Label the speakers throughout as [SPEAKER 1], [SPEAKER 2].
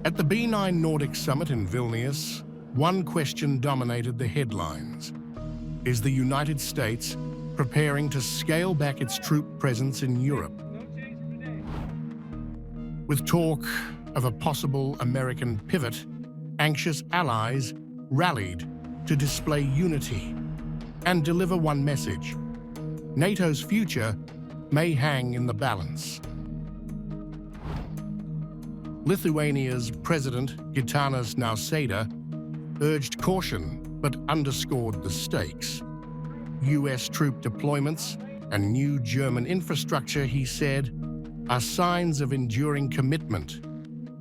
[SPEAKER 1] At the B9 Nordic Summit in Vilnius, one question dominated the headlines. Is the United States preparing to scale back its troop presence in Europe? With talk of a possible American pivot, anxious allies rallied to display unity and deliver one message: NATO's future may hang in the balance. Lithuania's President Gitanas Nausėda urged caution but underscored the stakes. US troop deployments and new German infrastructure, he said, are signs of enduring commitment,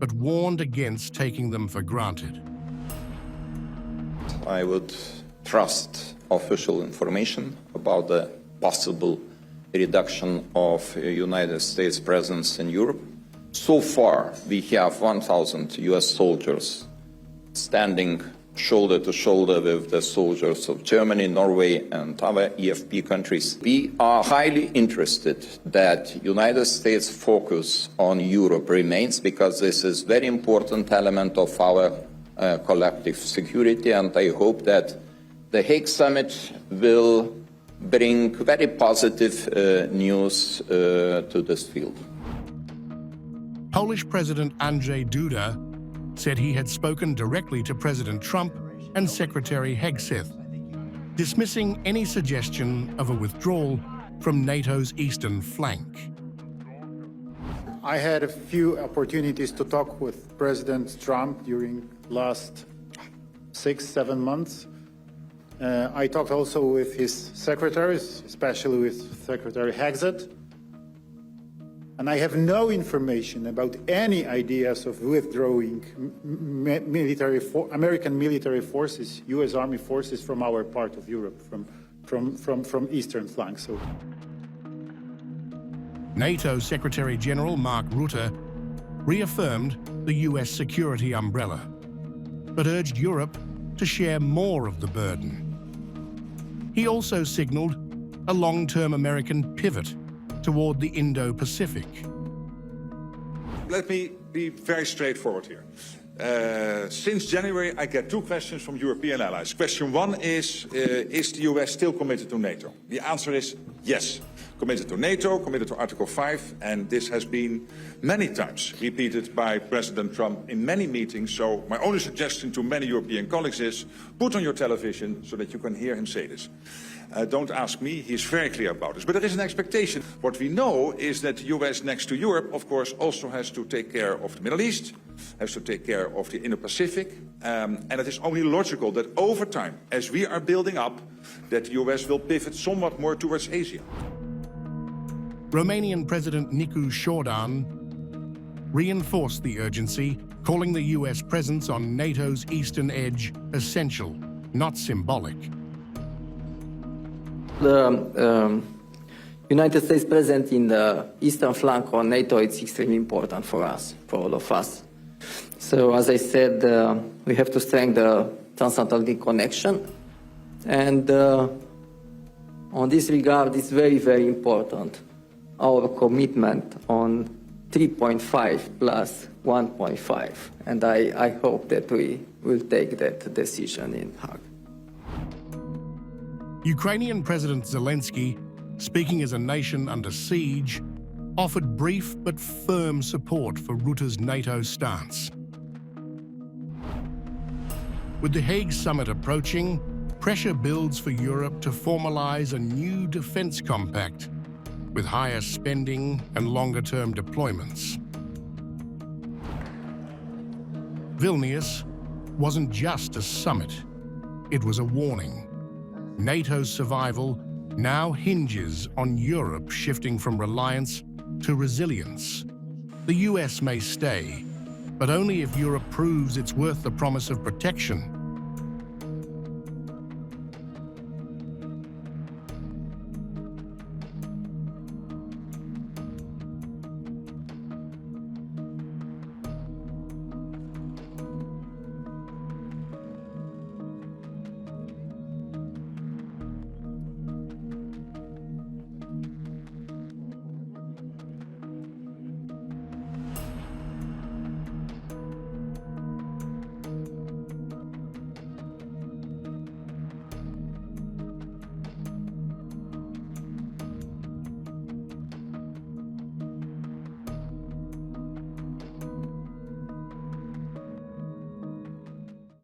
[SPEAKER 1] but warned against taking them for granted.
[SPEAKER 2] I would trust official information about the possible reduction of United States presence in Europe. So far, we have 1,000 US soldiers standing shoulder to shoulder with the soldiers of Germany, Norway, and other EFP countries. We are highly interested that United States focus on Europe remains, because this is a very important element of our collective security, and I hope that the Hague Summit will bring very positive news to this field.
[SPEAKER 1] Polish President Andrzej Duda said he had spoken directly to President Trump and Secretary Hague Summit, dismissing any suggestion of a withdrawal from NATO's eastern flank.
[SPEAKER 3] I had a few opportunities to talk with President Trump during last 6-7 months. I talked also with his secretaries, especially with Secretary Hague Summit. And I have no information about any ideas of withdrawing American military forces, US Army forces from our part of Europe, from eastern flank. So.
[SPEAKER 1] NATO Secretary-General Mark Rutte reaffirmed the US security umbrella, but urged Europe to share more of the burden. He also signaled a long-term American pivot toward the Indo-Pacific.
[SPEAKER 4] Let me be very straightforward here. Since January, I get two questions from European allies. Question one is the US still committed to NATO? The answer is yes. Committed to NATO, committed to Article 5, and this has been many times repeated by President Trump in many meetings. So my only suggestion to many European colleagues is put on your television so that you can hear him say this. Don't ask me, he's very clear about this. But there is an expectation. What we know is that the US, next to Europe, of course, also has to take care of the Middle East, has to take care of the Indo-Pacific, and it is only logical that over time, as we are building up, that the US will pivot somewhat more towards Asia.
[SPEAKER 1] Romanian President Nicu Șordan reinforced the urgency, calling the US presence on NATO's eastern edge essential, not symbolic.
[SPEAKER 5] The United States presence in the eastern flank of NATO is extremely important for us, for all of us. So, as I said, we have to strengthen the transatlantic connection, and on this regard, it's very, very important, our commitment on 3.5 plus 1.5, and I hope that we will take that decision in Hague.
[SPEAKER 1] Ukrainian President Zelensky, speaking as a nation under siege, offered brief but firm support for Rutte's NATO stance. With the Hague Summit approaching, pressure builds for Europe to formalize a new defense compact with higher spending and longer-term deployments. Vilnius wasn't just a summit, it was a warning. NATO's survival now hinges on Europe shifting from reliance to resilience. The US may stay, but only if Europe proves it's worth the promise of protection